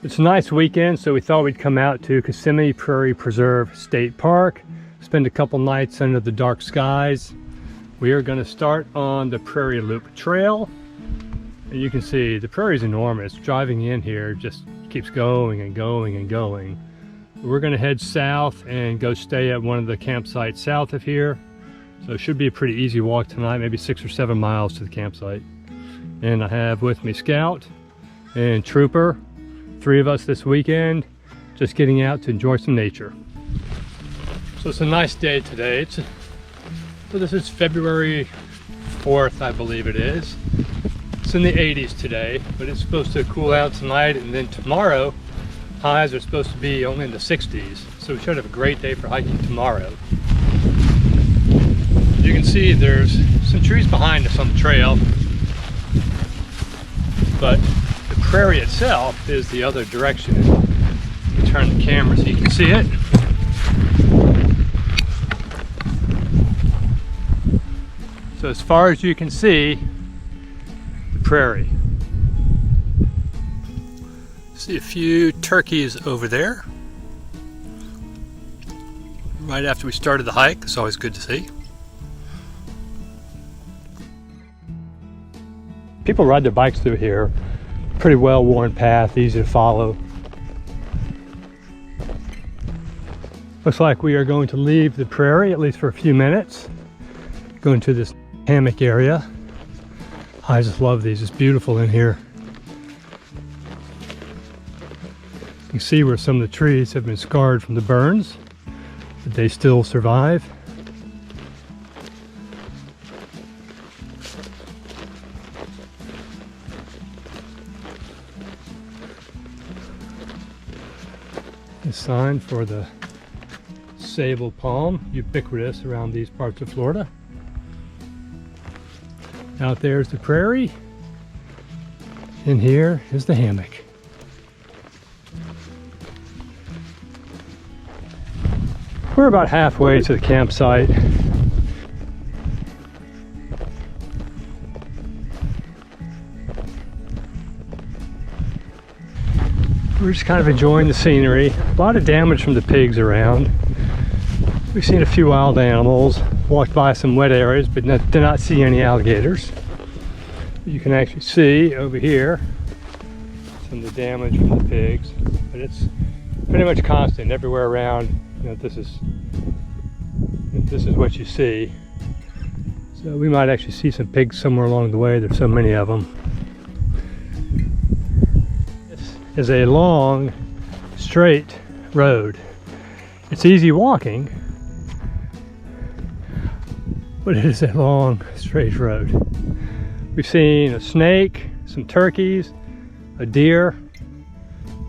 It's a nice weekend, so we thought we'd come out to Kissimmee Prairie Preserve State Park, spend a couple nights under the dark skies. We are going to start on the Prairie Loop Trail. And you can see the prairie's enormous. Driving in here just keeps going and going and going. We're going to head south and go stay at one of the campsites south of here. So it should be a pretty easy walk tonight, maybe 6 or 7 miles to the campsite. And I have with me Scout and Trooper. 3 of us this weekend, just getting out to enjoy some nature. So it's a nice day today. So this is February 4th, I believe it is. It's in the 80s today, but it's supposed to cool out tonight, and then tomorrow highs are supposed to be only in the 60s. So we should have a great day for hiking tomorrow. You can see there's some trees behind us on the trail, but the prairie itself is the other direction. Let me turn the camera so you can see it. So as far as you can see, the prairie. See a few turkeys over there. Right after we started the hike, it's always good to see. People ride their bikes through here. Pretty well-worn path, easy to follow. Looks like we are going to leave the prairie, at least for a few minutes. Going to this hammock area. I just love these, it's beautiful in here. You can see where some of the trees have been scarred from the burns, but they still survive. A sign for the sable palm, ubiquitous around these parts of Florida. Out there's the prairie, and here is the hammock. We're about halfway to the campsite. We're just kind of enjoying the scenery. A lot of damage from the pigs around. We've seen a few wild animals, walked by some wet areas, but did not see any alligators. You can actually see over here some of the damage from the pigs, but it's pretty much constant everywhere around. You know, this is what you see. So we might actually see some pigs somewhere along the way. There's so many of them. Is a long, straight road. It's easy walking, but it is a long, straight road. We've seen a snake, some turkeys, a deer,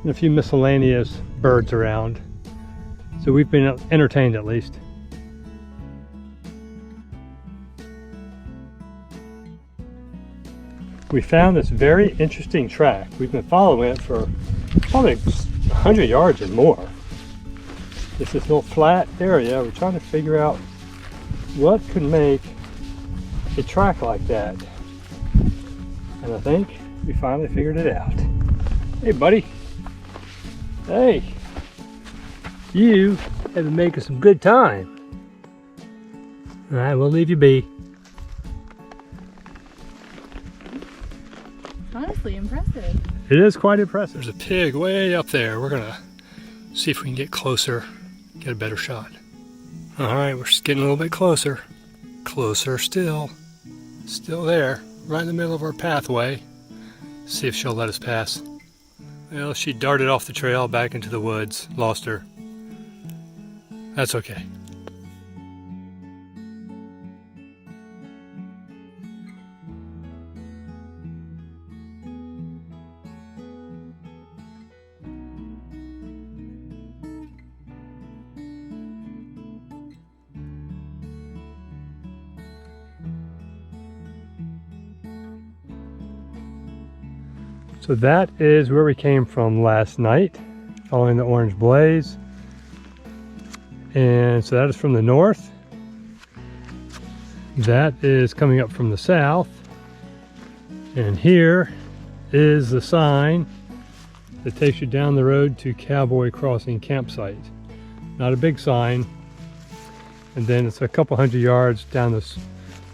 and a few miscellaneous birds around. So we've been entertained, at least. We found this very interesting track. We've been following it for probably 100 yards or more. It's this little flat area. We're trying to figure out what could make a track like that. And I think we finally figured it out. Hey, buddy. Hey. You have been making some good time. All right, we'll leave you be. Honestly impressive. It is quite impressive. There's a pig way up there. We're gonna see if we can get closer, get a better shot. All right, we're just getting a little bit closer. Closer still. Still there, right in the middle of our pathway. See if she'll let us pass. Well, she darted off the trail back into the woods. Lost her. That's okay. So that is where we came from last night, following the orange blaze. And so that is from the north. That is coming up from the south. And here is the sign that takes you down the road to Cowboy Crossing campsite. Not a big sign. And then it's a couple hundred yards down this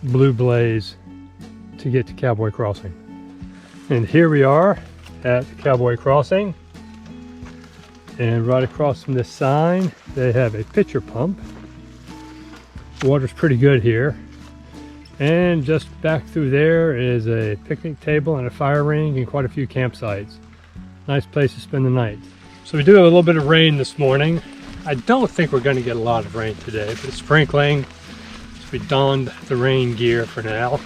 blue blaze to get to Cowboy Crossing. And here we are at Cowboy Crossing. And right across from this sign, they have a pitcher pump. The water's pretty good here. And just back through there is a picnic table and a fire ring and quite a few campsites. Nice place to spend the night. So we do have a little bit of rain this morning. I don't think we're going to get a lot of rain today, but it's sprinkling. So we donned the rain gear for now.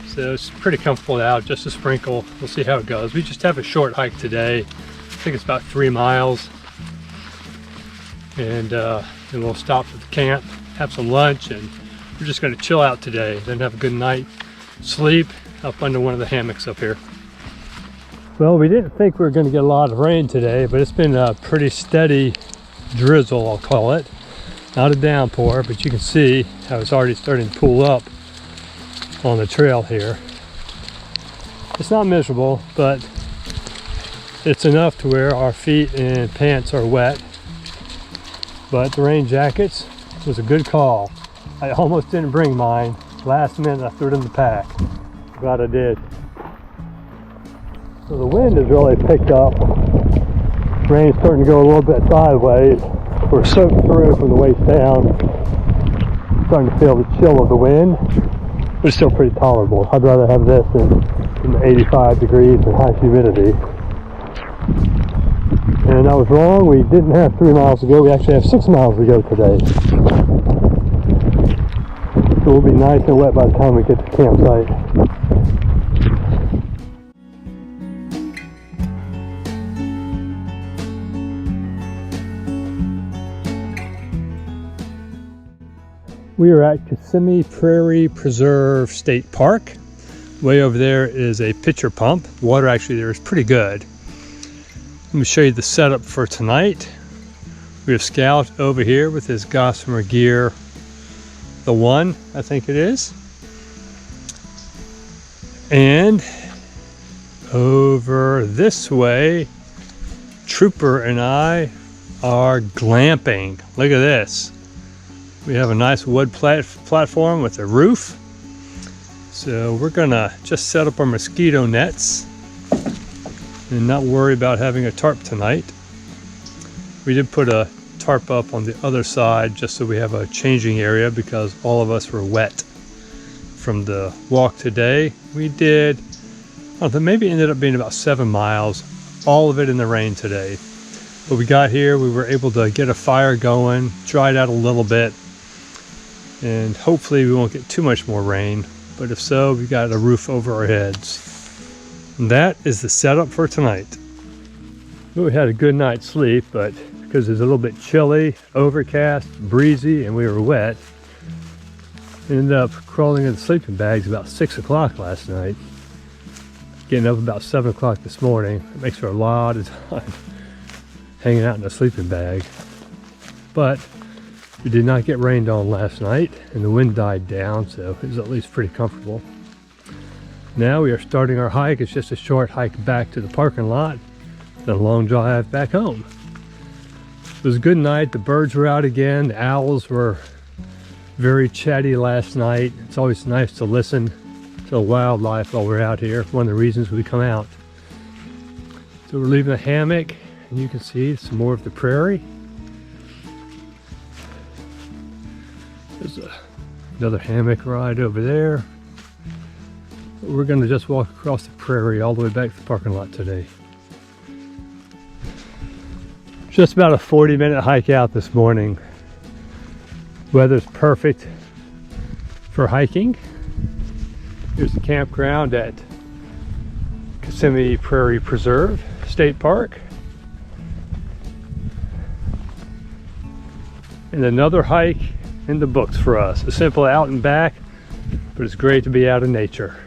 So it's pretty comfortable out, just a sprinkle. We'll see how it goes. We just have a short hike today. I think it's about 3 miles. And then we'll stop at the camp, have some lunch, and we're just going to chill out today. Then have a good night, sleep up under one of the hammocks up here. Well, we didn't think we were going to get a lot of rain today, but it's been a pretty steady drizzle, I'll call it. Not a downpour, but you can see how it's already starting to pool up on the trail here. It's not miserable, but it's enough to where our feet and pants are wet. But the rain jackets was a good call. I almost didn't bring mine. Last minute I threw it in the pack. Glad I did. So the wind has really picked up. Rain's starting to go a little bit sideways. We're soaked through from the waist down. Starting to feel the chill of the wind, but it's still pretty tolerable. I'd rather have this than 85 degrees and high humidity. And I was wrong, we didn't have 3 miles to go, we actually have 6 miles to go today. So we'll be nice and wet by the time we get to the campsite. We are at Kissimmee Prairie Preserve State Park. Way over there is a pitcher pump. The water actually there is pretty good. Let me show you the setup for tonight. We have Scout over here with his Gossamer gear, the 1, I think it is. And over this way, Trooper and I are glamping. Look at this. We have a nice wood platform with a roof. So we're gonna just set up our mosquito nets and not worry about having a tarp tonight. We did put a tarp up on the other side just so we have a changing area because all of us were wet from the walk today. We did, I don't know, maybe ended up being about 7 miles, all of it in the rain today. But we got here, we were able to get a fire going, dried out a little bit, and hopefully we won't get too much more rain. But if so, we got a roof over our heads. And that is the setup for tonight. Well, we had a good night's sleep, but because it's a little bit chilly, overcast, breezy, and we were wet, ended up crawling in the sleeping bags about 6 o'clock last night. Getting up about 7 o'clock this morning. It makes for a lot of time hanging out in a sleeping bag. But we did not get rained on last night, and the wind died down, so it was at least pretty comfortable. Now we are starting our hike. It's just a short hike back to the parking lot, then a long drive back home. It was a good night. The birds were out again. The owls were very chatty last night. It's always nice to listen to the wildlife while we're out here. One of the reasons we come out. So we're leaving the hammock, and you can see some more of the prairie. There's another hammock ride over there. We're going to just walk across the prairie all the way back to the parking lot today. Just about a 40-minute hike out this morning. Weather's perfect for hiking. Here's the campground at Kissimmee Prairie Preserve State Park. And another hike in the books for us. A simple out and back, but it's great to be out in nature.